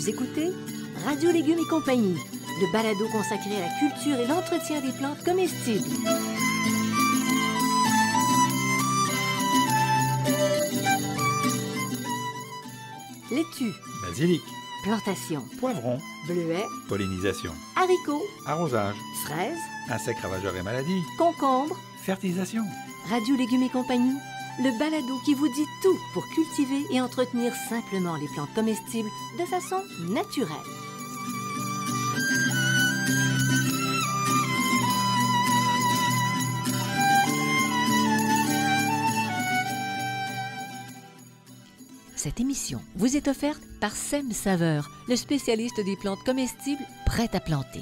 Vous écoutez Radio Légumes et compagnie, le balado consacré à la culture et l'entretien des plantes comestibles. Laitue, Basilic, plantation, poivron, bleuets, pollinisation, haricots, arrosage, fraises, insectes ravageurs et maladies, concombres. fertilisation. Radio Légumes et compagnie, le balado qui vous dit tout pour cultiver et entretenir simplement les plantes comestibles de façon naturelle. Cette émission vous est offerte par Sem Saveur, le spécialiste des plantes comestibles prêtes à planter.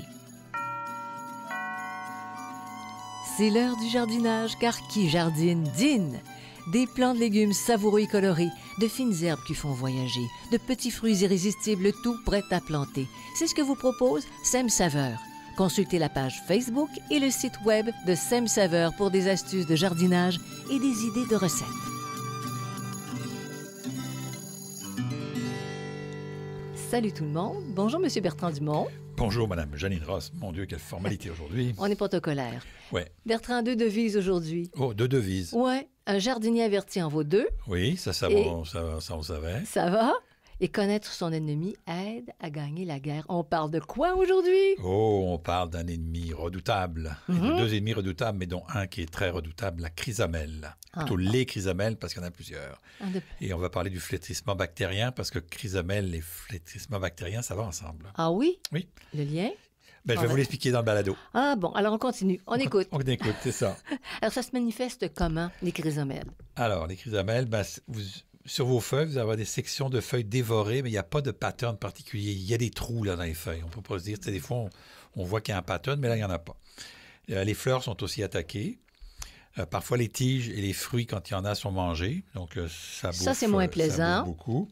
C'est l'heure du jardinage, car qui jardine, dîne! Des plants de légumes savoureux et colorés, de fines herbes qui font voyager, de petits fruits irrésistibles, tout prêt à planter. C'est ce que vous propose Sem Saveur. Consultez la page Facebook et le site web de Sem Saveur pour des astuces de jardinage et des idées de recettes. Salut tout le monde. Bonjour, Monsieur Bertrand Dumont. Bonjour, Madame Janine Ross. Mon Dieu, quelle formalité aujourd'hui. On est protocolaire. Ouais. Bertrand, 2 devises aujourd'hui. Oh, 2 devises. Ouais, un jardinier averti en vaut 2. Oui, ça, Et- on savait. Ça va? Et connaître son ennemi aide à gagner la guerre. On parle de quoi aujourd'hui? Oh, on parle d'un ennemi redoutable. Et de 2 ennemis redoutables, mais dont un qui est très redoutable, la chrysamelle. Plutôt les chrysamelles, parce qu'il y en a plusieurs. Et on va parler du flétrissement bactérien, parce que chrysamelle et flétrissement bactérien, ça va ensemble. Ah oui? Oui. Le lien? Ben, je vais vous l'expliquer dans le balado. Ah bon, alors on continue. On écoute. On écoute, c'est ça. Alors ça se manifeste comment, les chrysomèles? Alors, les chrysamelles, sur vos feuilles, vous allez avoir des sections de feuilles dévorées, mais il n'y a pas de pattern particulier. Il y a des trous là, dans les feuilles. On ne peut pas se dire, des fois, on voit qu'il y a un pattern, mais là, il n'y en a pas. Les fleurs sont aussi attaquées. Parfois, les tiges et les fruits, quand il y en a, sont mangés. Donc, ça bouffe, Ça, c'est moins plaisant. Ça bouffe beaucoup.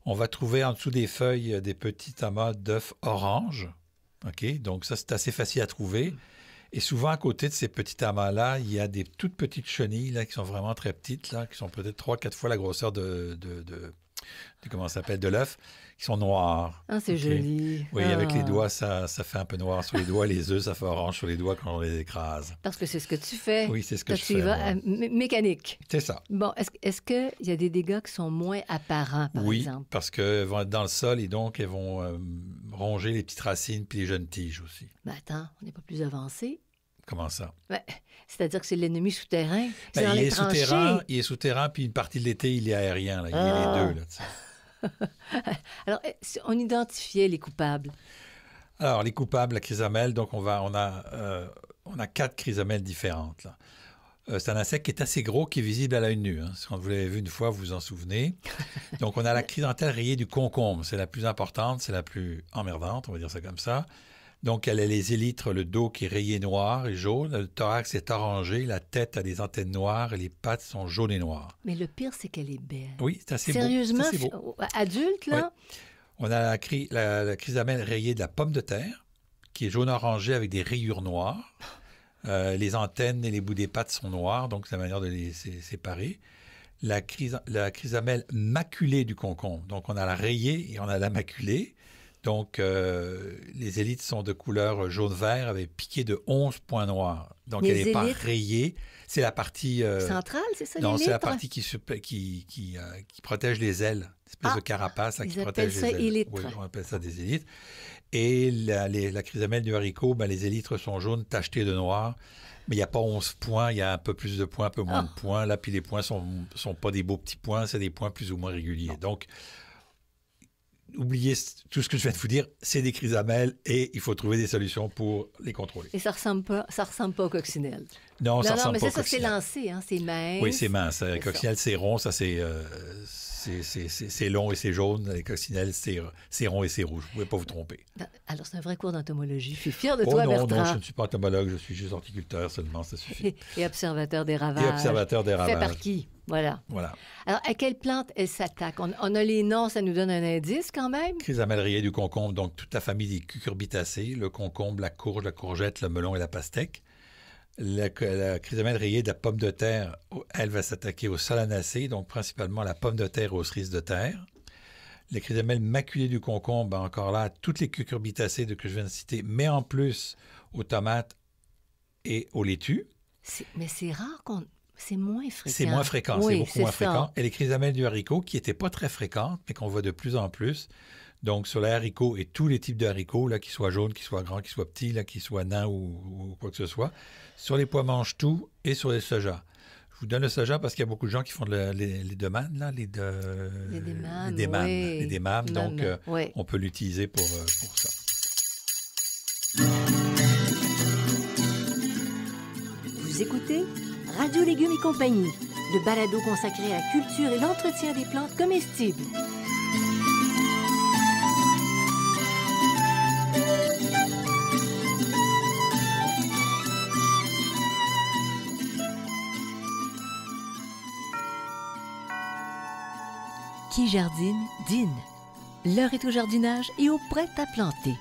On va trouver en dessous des feuilles des petits amas d'œufs orange. OK? Donc, ça, c'est assez facile à trouver. Et souvent, à côté de ces petits amas-là, il y a des toutes petites chenilles là, qui sont vraiment très petites, là, qui sont peut-être 3-4 fois la grosseur de comment ça s'appelle, de l'œuf, qui sont noires. Ah, c'est OK? joli. Oui, Ah. avec les doigts, ça fait un peu noir sur les doigts. Les œufs, ça fait orange sur les doigts quand on les écrase. Parce que c'est ce que tu fais. Oui, c'est ce que Toi, je tu fais. y vas moi. mécanique. C'est ça. Bon, est-ce qu'il y a des dégâts qui sont moins apparents, par Oui, exemple? parce qu'elles vont être dans le sol et donc elles vont ronger les petites racines puis les jeunes tiges aussi. Ben attends, on n'est pas plus avancé. Comment ça? Ben, c'est-à-dire que c'est l'ennemi souterrain. C'est Ben, dans il les est tranchées. souterrain, puis une partie de l'été, il est aérien. Là. Il est les deux. Là, tu sais. Alors, on identifiait les coupables. Alors, les coupables, la chrysamelle, donc on a 4 chrysamelles différentes. Là. C'est un insecte qui est assez gros, qui est visible à l'œil nu. Hein. Quand vous l'avez vu une fois, vous vous en souvenez. Donc, on a la chrysantelle rayée du concombre. C'est la plus importante, c'est la plus emmerdante, on va dire ça comme ça. Donc, elle a les élytres, le dos qui est rayé noir et jaune, le thorax est orangé, la tête a des antennes noires et les pattes sont jaunes et noires. Mais le pire, c'est qu'elle est belle. Oui, c'est assez Sérieusement, beau. C'est assez beau. adulte, là? On a la chrysamelle rayée de la pomme de terre, qui est jaune-orangé avec des rayures noires. Les antennes et les bouts des pattes sont noirs, donc c'est la manière de les séparer. La chrysamelle maculée du concombre. Donc, on a la rayée et on a la maculée. Donc, les élytres sont de couleur jaune-vert avec piqué de 11 points noirs. Donc, Les elle n'est pas élytres? rayée. C'est la partie... Centrale, c'est ça, non, les c'est la litres? partie qui protège les ailes. Une espèce de carapace là, ils qui appellent protège ça les ailes. élytres. Oui, on appelle ça des élytres. Et la chrysamelle du haricot, les élytres sont jaunes tachetés de noir. Mais il n'y a pas 11 points, il y a un peu plus de points, un peu moins de points. Là, puis les points ne sont pas des beaux petits points, c'est des points plus ou moins réguliers. Donc, oubliez tout ce que je viens de vous dire, c'est des chrysamelles et il faut trouver des solutions pour les contrôler. Et ça ressemble pas aux coccinelles. Non, ça ressemble mais pas ça, aux c'est coccinelles. lancé, hein, c'est mince. Oui, c'est mince. C'est Coccinelle, c'est rond, ça c'est long et c'est jaune. Les coccinelles, c'est rond et c'est rouge. Vous ne pouvez pas vous tromper. Alors, c'est un vrai cours d'entomologie. Je suis fière de Oh toi, non, Bertrand. non, je ne suis pas entomologue, je suis juste horticulteur seulement, ça suffit. Et observateur des ravages. Et observateur des Fait ravages. par qui? Voilà. Voilà. Alors, à quelle plante elle s'attaque? On a les noms, ça nous donne un indice quand même. Chrysamelle rayée du concombre, donc toute la famille des cucurbitacées, le concombre, la courge, la courgette, le melon et la pastèque. La chrysamelle rayée de la pomme de terre, elle va s'attaquer aux solanacées, donc principalement la pomme de terre et aux cerises de terre. Les chrysamelles maculées du concombre, ben encore là, toutes les cucurbitacées que je viens de citer, mais en plus aux tomates et aux laitues. Mais c'est rare qu'on... C'est moins fréquent. C'est moins fréquent, oui, c'est beaucoup moins ça. fréquent. Et les chrysamelles du haricot, qui n'étaient pas très fréquentes, mais qu'on voit de plus en plus. Donc, sur les haricots et tous les types de haricots, là, qu'ils soient jaunes, qu'ils soient grands, qu'ils soient petits, là, qu'ils soient nains ou quoi que ce soit. Sur les pois mange-tout et sur les soja. Je vous donne le soja parce qu'il y a beaucoup de gens qui font les démanes, là, les démanes. Oui. Les démanes, donc oui. on peut l'utiliser pour ça. Vous écoutez Radio Légumes et compagnie, le balado consacré à la culture et l'entretien des plantes comestibles. Qui jardine, dîne. L'heure est au jardinage et au prêt à planter.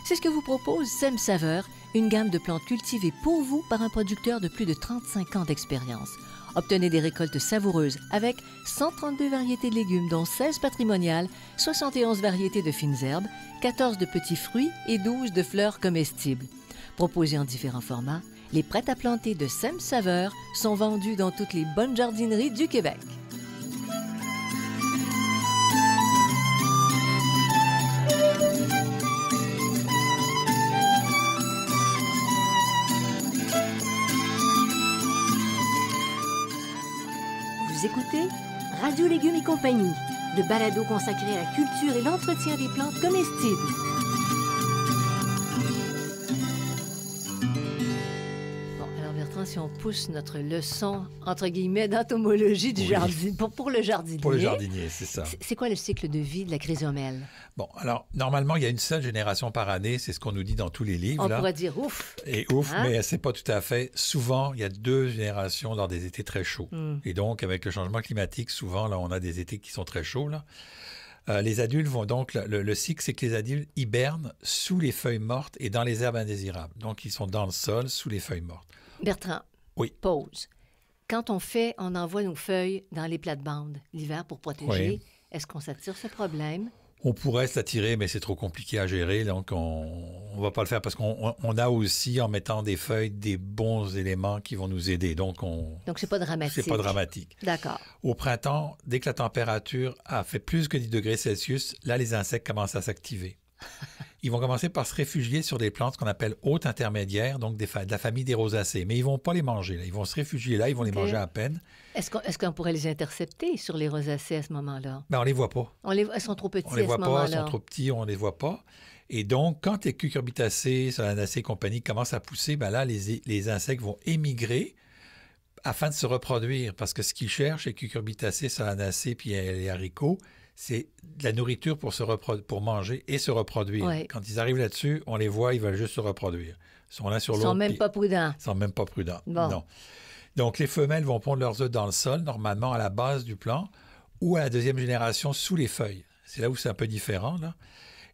C'est ce que vous propose Sem Saveur, une gamme de plantes cultivées pour vous par un producteur de plus de 35 ans d'expérience. Obtenez des récoltes savoureuses avec 132 variétés de légumes, dont 16 patrimoniales, 71 variétés de fines herbes, 14 de petits fruits et 12 de fleurs comestibles. Proposés en différents formats, les prêts à planter de Sem Saveur sont vendus dans toutes les bonnes jardineries du Québec. Vous écoutez Radio Légumes et compagnie, le balado consacré à la culture et l'entretien des plantes comestibles. Bon, alors Bertrand, si on pousse notre leçon, entre guillemets, d'entomologie du jardin, pour le jardinier. Pour le jardinier, c'est ça. C'est quoi le cycle de vie de la chrysomèle? Bon, alors, normalement, il y a une seule génération par année, c'est ce qu'on nous dit dans tous les livres. On là. pourrait dire ouf. Et ouf, mais c'est pas tout à fait. Souvent, il y a 2 générations lors des étés très chauds. Et donc, avec le changement climatique, souvent, là, on a des étés qui sont très chauds, là. Les adultes vont donc... Le cycle, c'est que les adultes hibernent sous les feuilles mortes et dans les herbes indésirables. Donc, ils sont dans le sol, sous les feuilles mortes. Bertrand, oui. Pause. Quand on envoie nos feuilles dans les plates-bandes l'hiver pour protéger, est-ce qu'on s'attire ce problème? On pourrait se l'attirer, mais c'est trop compliqué à gérer, donc on ne va pas le faire parce qu'on a aussi, en mettant des feuilles, des bons éléments qui vont nous aider. Donc, c'est pas dramatique. C'est pas dramatique. D'accord. Au printemps, dès que la température a fait plus que 10 degrés Celsius, là, les insectes commencent à s'activer. Ils vont commencer par se réfugier sur des plantes qu'on appelle hautes intermédiaires, donc de la famille des rosacées. Mais ils ne vont pas les manger. Là. Ils vont se réfugier là, ils vont les manger à peine. Est-ce qu'on pourrait les intercepter sur les rosacées à ce moment-là? Ben, on ne les voit pas. Elles sont trop petits à ce moment-là. On les voit pas, elles sont trop petits, on ne les voit pas. Et donc, quand les cucurbitacées, solanacées et compagnie commencent à pousser, ben là, les insectes vont émigrer afin de se reproduire. Parce que ce qu'ils cherchent, les cucurbitacées, solanacées puis les haricots, c'est de la nourriture pour manger et se reproduire. Ouais. Quand ils arrivent là-dessus, on les voit, ils veulent juste se reproduire. Ils sont là sur l'autre. Ils sont même pas prudents. Ils sont même pas prudents. Bon. Non. Donc, les femelles vont pondre leurs œufs dans le sol, normalement à la base du plant, ou à la deuxième génération sous les feuilles. C'est là où c'est un peu différent, là.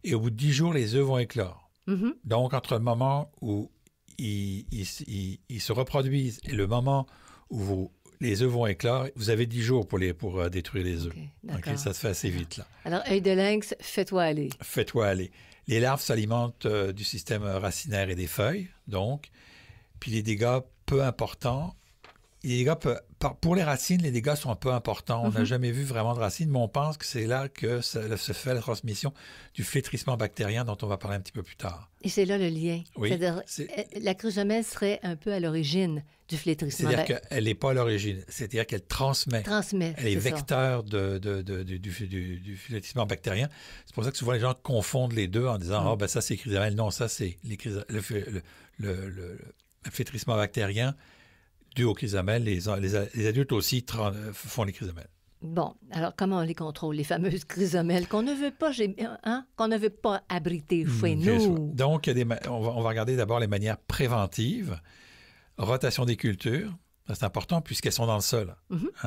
Et au bout de 10 jours, les œufs vont éclore. Mm-hmm. Donc, entre le moment où ils se reproduisent et le moment où les œufs vont éclore, vous avez 10 jours pour détruire les œufs. Okay, ça se fait assez vite, là. Alors, œil de lynx, fais-toi aller. Fais-toi aller. Les larves s'alimentent du système racinaire et des feuilles, donc. Puis les dégâts peu importants. Pour les racines, les dégâts sont un peu importants. On n'a jamais vu vraiment de racines, mais on pense que c'est là que se fait la transmission du flétrissement bactérien dont on va parler un petit peu plus tard. Et c'est là le lien. Oui, c'est-à-dire, la chrysomèle serait un peu à l'origine du flétrissement. C'est-à-dire qu'elle n'est pas à l'origine. C'est-à-dire qu'elle transmet. Elle est vecteur du flétrissement bactérien. C'est pour ça que souvent les gens confondent les deux en disant ça c'est chrysomèle. Non, ça c'est le flétrissement bactérien dû aux chrysomèles. Les adultes aussi font les chrysomèles. Bon, alors comment on les contrôle, les fameuses chrysomèles qu'on ne veut pas abriter chez nous? Donc, on va regarder d'abord les manières préventives. Rotation des cultures, c'est important puisqu'elles sont dans le sol.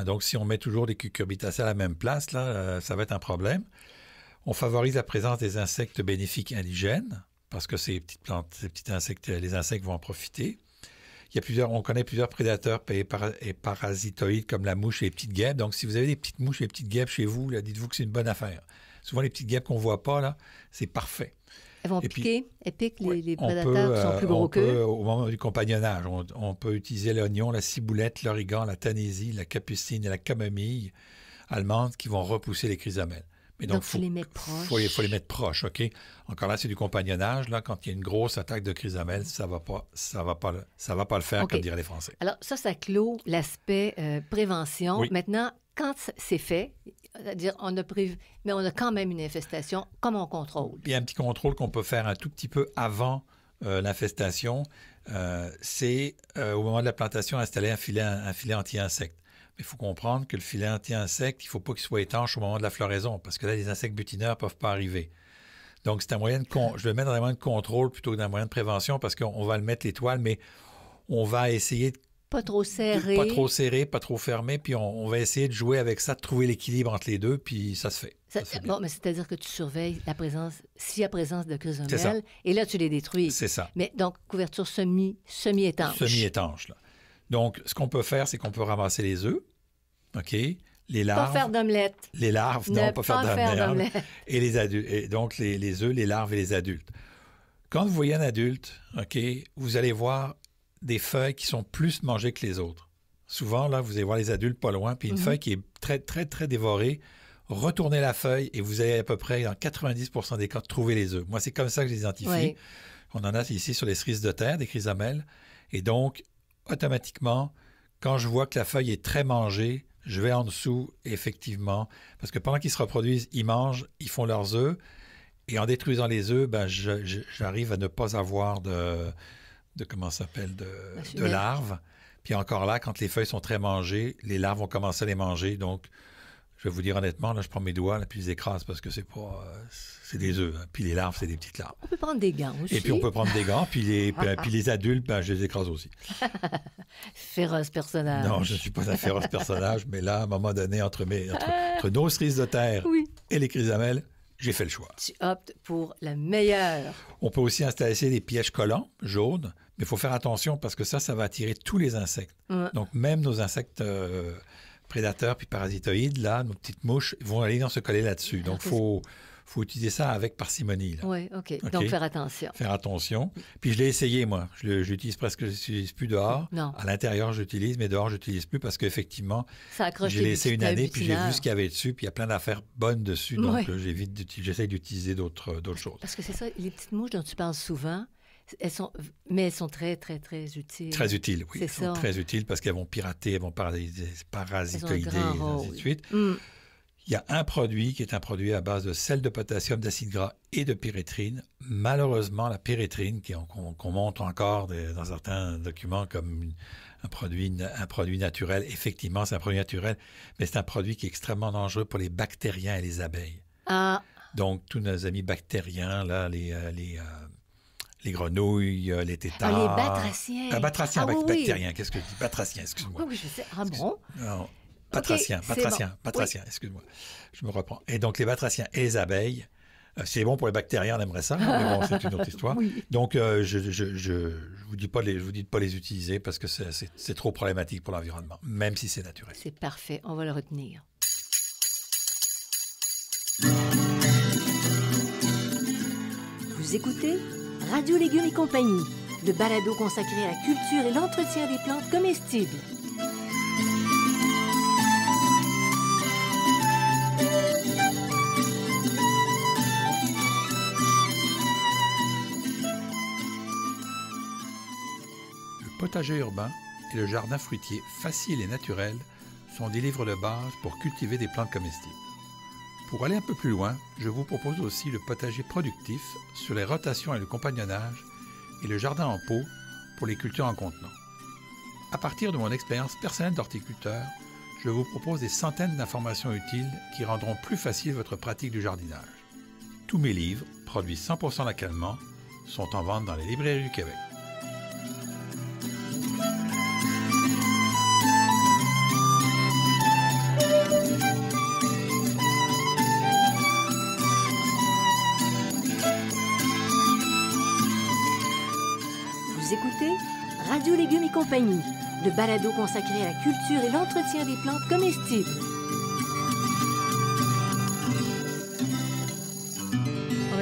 Donc, si on met toujours des cucurbitacées à la même place, là, ça va être un problème. On favorise la présence des insectes bénéfiques indigènes parce que ces petites plantes, ces petits insectes, les insectes vont en profiter. On connaît plusieurs prédateurs et parasitoïdes comme la mouche et les petites guêpes. Donc, si vous avez des petites mouches et les petites guêpes chez vous, là, dites-vous que c'est une bonne affaire. Souvent, les petites guêpes qu'on ne voit pas, là, c'est parfait. Elles vont Et piquer, elles piquent les On prédateurs qui sont plus gros qu'eux. au moment du compagnonnage, on peut utiliser l'oignon, la ciboulette, l'origan, la tanésie, la capucine et la camomille allemande qui vont repousser les chrysomèles. Mais Donc, faut les mettre proches. Faut les mettre proches, OK? Encore là, c'est du compagnonnage. Là, quand il y a une grosse attaque de chrysomèles, ça va pas le faire, OK. comme diraient les Français. Alors, ça clôt l'aspect prévention. Oui. Maintenant, quand c'est fait, c'est-à-dire on a prévu, mais on a quand même une infestation, comment on contrôle? Il y a un petit contrôle qu'on peut faire un tout petit peu avant l'infestation. C'est au moment de la plantation, installer un filet anti-insectes. Mais il faut comprendre que le filet anti-insectes, il ne faut pas qu'il soit étanche au moment de la floraison, parce que là, les insectes butineurs ne peuvent pas arriver. Donc, c'est un moyen je vais le mettre dans un moyen de contrôle plutôt que dans un moyen de prévention, parce qu'on va le mettre l'étoile, mais on va essayer de Pas trop serré. pas trop serré, pas trop fermé, puis on va essayer de jouer avec ça, de trouver l'équilibre entre les deux, puis ça se fait. Ça se fait bien. Bon, mais c'est-à-dire que tu surveilles la présence, s'il y a présence de C'est ça. chrysomèles, et là, tu les détruis. C'est ça. Mais donc, couverture semi-étanche. Semi-étanche, là. Donc, ce qu'on peut faire, c'est qu'on peut ramasser les œufs, OK? Les larves. Pas faire d'omelette. Les larves, Ne non, pas faire d'omelette. Et les adultes. Et donc, les œufs, les larves et les adultes. Quand vous voyez un adulte, OK, vous allez voir des feuilles qui sont plus mangées que les autres. Souvent, là, vous allez voir les adultes pas loin, puis une feuille qui est très, très, très dévorée. Retournez la feuille et vous allez à peu près, dans 90% des cas, trouver les œufs. Moi, c'est comme ça que je les identifie. Oui. On en a ici sur les cerises de terre, des chrysomèles. Et donc, automatiquement, quand je vois que la feuille est très mangée, je vais en dessous, effectivement, parce que pendant qu'ils se reproduisent, ils mangent, ils font leurs œufs, et en détruisant les œufs, ben, j'arrive à ne pas avoir de comment ça s'appelle, de larves. Puis encore là, quand les feuilles sont très mangées, les larves vont commencer à les manger. Donc, je vais vous dire honnêtement, là, je prends mes doigts, là, puis je les écrase parce que c'est des œufs. Hein. Puis les larves, c'est des petites larves. On peut prendre des gants aussi. Et puis on peut prendre des gants, puis les adultes, ben, je les écrase aussi. Féroce personnage. Non, je ne suis pas un féroce personnage, mais là, à un moment donné, entre nos cerises de terre et les chrysomèles, j'ai fait le choix. Tu optes pour la meilleure. On peut aussi installer des pièges collants jaunes, mais il faut faire attention parce que ça va attirer tous les insectes. Donc, même nos insectes prédateurs puis parasitoïdes, là, nos petites mouches, vont aller se coller là-dessus. Donc, il faut utiliser ça avec parcimonie. Oui, OK. Donc, faire attention. Faire attention. Puis, je l'ai essayé, moi. Je l'utilise presque, je ne l'utilise plus dehors. Non. À l'intérieur, j'utilise, mais dehors, je n'utilise plus parce qu'effectivement, j'ai laissé une année, puis j'ai vu ce qu'il y avait dessus, puis il y a plein d'affaires bonnes dessus. Donc, j'essaie d'utiliser d'autres choses. Parce que c'est ça, les petites mouches dont tu parles souvent, elles sont très, très, très utiles. Très utiles, oui. Elles sont très utiles parce qu'elles vont pirater, elles vont parasitoïder, et ainsi de suite. Il y a un produit qui est un produit à base de sel de potassium, d'acide gras et de pyréthrine. Malheureusement, la pyréthrine, qu'on montre encore dans certains documents comme un produit naturel, effectivement, c'est un produit naturel, mais c'est un produit qui est extrêmement dangereux pour les bactériens et les abeilles. Ah. Donc, tous nos amis bactériens, là, les grenouilles, les tétards. Les batraciens. Bactériens, qu'est-ce que je dis? Batraciens, excuse-moi. Oui, je sais. Ah bon? Non, batraciens, excuse-moi. Je me reprends. Et donc, les batraciens et les abeilles, c'est bon pour les bactériens, on aimerait ça, mais bon, c'est une autre histoire. Oui. Donc, je vous dis pas de pas les utiliser parce que c'est trop problématique pour l'environnement, même si c'est naturel. C'est parfait, on va le retenir. Vous écoutez Radio Légumes et compagnie, le balado consacré à la culture et l'entretien des plantes comestibles. Le potager urbain et le jardin fruitier facile et naturel sont des livres de base pour cultiver des plantes comestibles. Pour aller un peu plus loin, je vous propose aussi le potager productif sur les rotations et le compagnonnage et le jardin en pot pour les cultures en contenant. À partir de mon expérience personnelle d'horticulteur, je vous propose des centaines d'informations utiles qui rendront plus facile votre pratique du jardinage. Tous mes livres, produits 100% localement, sont en vente dans les librairies du Québec. Vous écoutez Radio Légumes et compagnie, le balado consacré à la culture et l'entretien des plantes comestibles.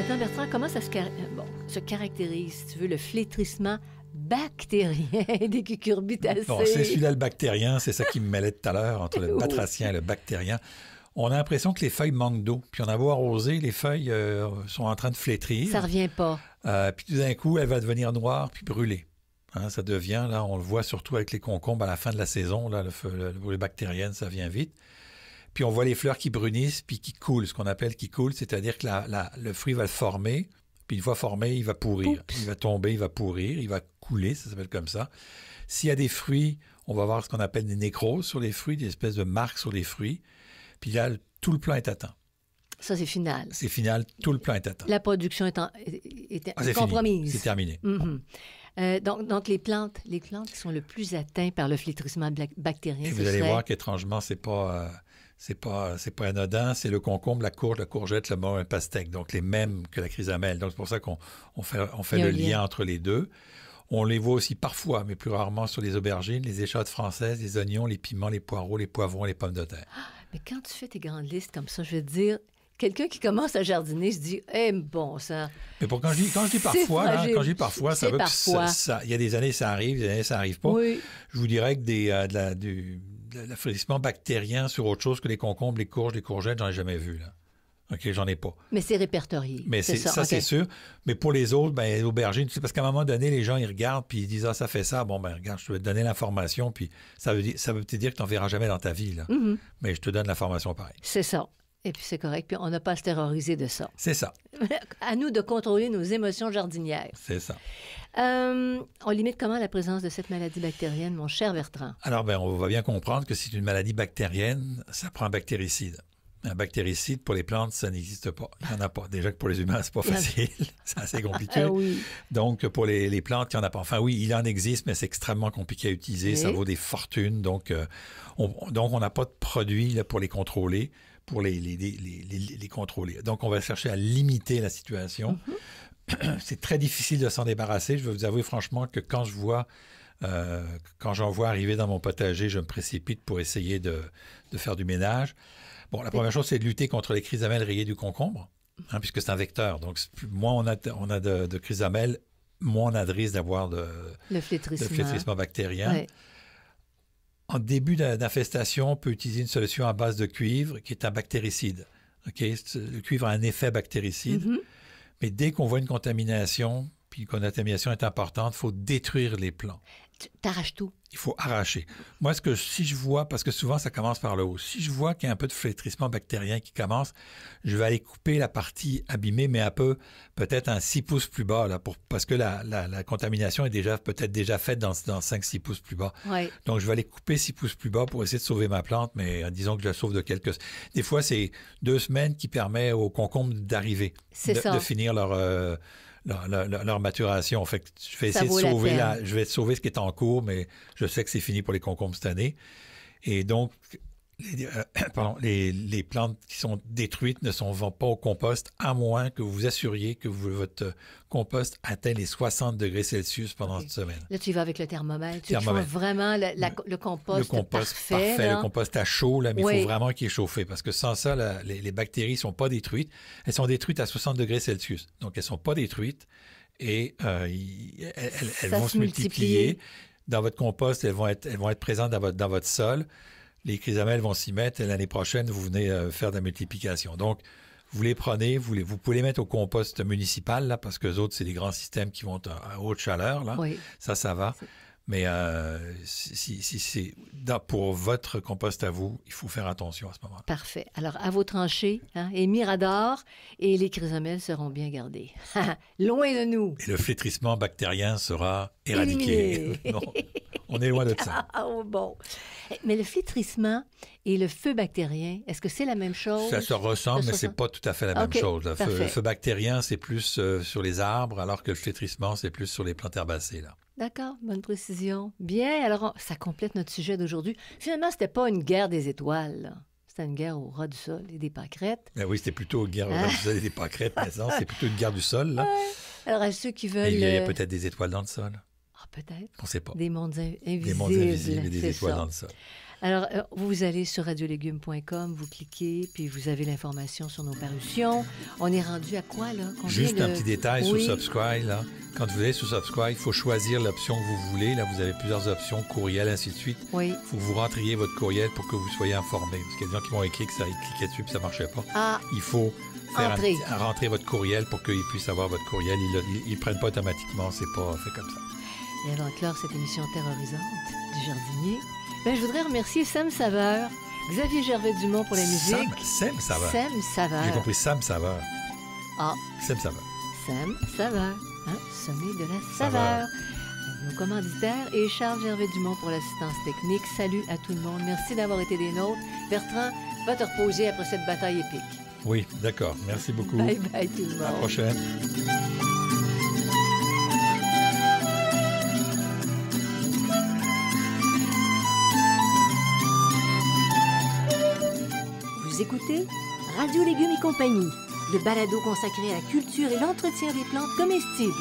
Maintenant, Bertrand, comment ça se caractérise, si tu veux, le flétrissement bactérien des cucurbitacées? Bon, c'est celui-là le bactérien, c'est ça qui me mêlait tout à l'heure, entre le batracien et le bactérien. On a l'impression que les feuilles manquent d'eau. Puis on a beau arroser, les feuilles sont en train de flétrir. Ça revient pas. Puis tout d'un coup, elle va devenir noire puis brûler. Hein, ça devient, là, on le voit surtout avec les concombres à la fin de la saison, là, les bactériennes, ça vient vite. Puis on voit les fleurs qui brunissent puis qui coulent, ce qu'on appelle qui coulent, c'est-à-dire que le fruit va le former, puis une fois formé, il va pourrir. Oups. Il va tomber, il va pourrir, il va couler, ça s'appelle comme ça. S'il y a des fruits, on va voir ce qu'on appelle des nécroses sur les fruits, des espèces de marques sur les fruits. Puis là, tout le plan est atteint. Ça, c'est final. C'est final, tout le plan est atteint. La production est c'est compromise. fini, c'est terminé. Mm-hmm. Donc, les plantes qui sont le plus atteintes par le flétrissement bactérien, Et vous allez voir qu'étrangement, c'est pas anodin. C'est le concombre, la courge, la courgette, le melon et le pastèque. Donc, les mêmes que la chrysamelle. Donc, c'est pour ça qu'on fait le lien entre les deux. On les voit aussi parfois, mais plus rarement sur les aubergines, les échalotes françaises, les oignons, les piments, les poireaux, les poivrons et les pommes de terre. Mais quand tu fais tes grandes listes comme ça, je veux te dire, quelqu'un qui commence à jardiner se dit, bon sang. Mais quand je dis parfois, ça veut que il y a des années ça arrive, des années ça n'arrive pas. Oui. Je vous dirais que de l'affaiblissement bactérien sur autre chose que les concombres, les courges, les courgettes, j'en ai jamais vu, là. OK, j'en ai pas. Mais c'est répertorié. Mais ça, okay. C'est sûr. Mais pour les autres, ben, l'aubergine, tu sais, parce qu'à un moment donné, les gens, ils regardent, puis ils disent, ah, ça fait ça. Bon, ben, regarde, je vais te donner l'information, puis ça veut te dire que tu n'en verras jamais dans ta vie, là. Mm-hmm. Mais je te donne l'information pareil. C'est ça. Et puis c'est correct, puis on n'a pas à se terroriser de ça. C'est ça. À nous de contrôler nos émotions jardinières. C'est ça. On limite comment la présence de cette maladie bactérienne, mon cher Bertrand? Alors, ben, on va bien comprendre que c'est une maladie bactérienne, ça prend un bactéricide. Un bactéricide, pour les plantes, ça n'existe pas. Il n'y en a pas. Déjà que pour les humains, c'est pas facile. C'est assez compliqué. Oui. Donc, pour les plantes, il n'y en a pas. Enfin, oui, il en existe, mais c'est extrêmement compliqué à utiliser. Oui. Ça vaut des fortunes. Donc, on n'a pas de produit là, pour les contrôler, pour les contrôler. Donc, on va chercher à limiter la situation. Mm-hmm. C'est très difficile de s'en débarrasser. Je vais vous avouer franchement que quand j'en vois arriver dans mon potager, je me précipite pour essayer de faire du ménage. Bon, la première chose, c'est de lutter contre les chrysamelles rayées du concombre, hein, puisque c'est un vecteur. Donc, moins on a de chrysamelles, moins on a de risque d'avoir de flétrissement bactérien. Ouais. En début d'infestation, on peut utiliser une solution à base de cuivre, qui est un bactéricide. Okay? Le cuivre a un effet bactéricide, mais dès qu'on voit une contamination, puis que la contamination est importante, il faut détruire les plants. T'arraches tout. Il faut arracher. Moi, si je vois, parce que souvent, ça commence par le haut, si je vois qu'il y a un peu de flétrissement bactérien qui commence, je vais aller couper la partie abîmée, mais peut-être un 6 pouces plus bas, là, parce que la contamination est peut-être déjà faite dans 5-6 pouces plus bas. Ouais. Donc, je vais aller couper 6 pouces plus bas pour essayer de sauver ma plante, mais disons que je la sauve de Des fois, c'est 2 semaines qui permet aux concombres d'arriver, de finir leur maturation. Fait que je vais essayer je vais sauver ce qui est en cours, mais je sais que c'est fini pour les concombres cette année. Et donc, les plantes qui sont détruites ne vont pas au compost, à moins que vous vous assuriez que votre compost atteint les 60 degrés Celsius pendant cette semaine. Là, tu y vas avec le thermomètre. Tu vois vraiment le compost parfait. Le compost à chaud, là, mais il faut vraiment qu'il est chauffé, parce que sans ça, les bactéries ne sont pas détruites. Elles sont détruites à 60 degrés Celsius. Donc, elles ne sont pas détruites et elles vont se multiplier. Dans votre compost, elles vont être présentes dans votre sol. Les chrysamelles vont s'y mettre et l'année prochaine, vous venez faire de la multiplication. Donc, vous les prenez, vous pouvez les mettre au compost municipal, là, parce que les autres, c'est des grands systèmes qui vont à haute chaleur. Là. Oui. Ça va. Mais si c'est pour votre compost à vous, il faut faire attention à ce moment-là. Parfait. Alors, à vos tranchées, et Mirador, et les chrysamelles seront bien gardées. Loin de nous. Et le flétrissement bactérien sera éradiqué. Non, on est loin de ça. Bon. Mais le flétrissement et le feu bactérien, est-ce que c'est la même chose? Ça se ressemble, mais c'est pas tout à fait la même chose. Le feu bactérien, c'est plus sur les arbres, alors que le flétrissement, c'est plus sur les plantes herbacées, là. D'accord, bonne précision. Bien, alors ça complète notre sujet d'aujourd'hui. Finalement, c'était pas une guerre des étoiles, là. C'était une guerre au ras du sol et des pâquerettes. Ben oui, c'était plutôt une guerre au ras du sol et des pâquerettes, mais non, c'est plutôt une guerre du sol, là. Alors, à ceux qui veulent... Il y a peut-être des étoiles dans le sol. Ah, peut-être. On ne sait pas. Des mondes invisibles. Des mondes invisibles et des étoiles dans le sol. Alors, vous allez sur radiolégumes.com, vous cliquez, puis vous avez l'information sur nos parutions. On est rendu à quoi, là? Juste un petit détail Oui. sur Subscribe, là. Quand vous allez sur Subscribe, il faut choisir l'option que vous voulez. Là, vous avez plusieurs options, courriel, ainsi de suite. Oui. Il faut que vous rentriez votre courriel pour que vous soyez informé. Parce qu'il y a des gens qui m'ont écrit que ça, ils cliquaient dessus puis ça ne marchait pas. Ah, Il faut faire Entrer. votre courriel pour qu'ils puissent avoir votre courriel. Ils ne prennent pas automatiquement, c'est pas fait comme ça. et avant de clore cette émission terrorisante du jardinier, ben, je voudrais remercier Sam Saveur, Xavier Gervais-Dumont pour la musique. Sam Saveur. Sam Saveur. J'ai compris Sam Saveur. Ah, Sam Saveur. Sam Saveur, hein, sommet de la saveur. Nos commanditaires et Charles Gervais-Dumont pour l'assistance technique. Salut à tout le monde. Merci d'avoir été des nôtres. Bertrand, va te reposer après cette bataille épique. Oui, d'accord. Merci beaucoup. Bye bye tout le monde. À la prochaine. Vous écoutez Radio Légumes et compagnie, le balado consacré à la culture et l'entretien des plantes comestibles.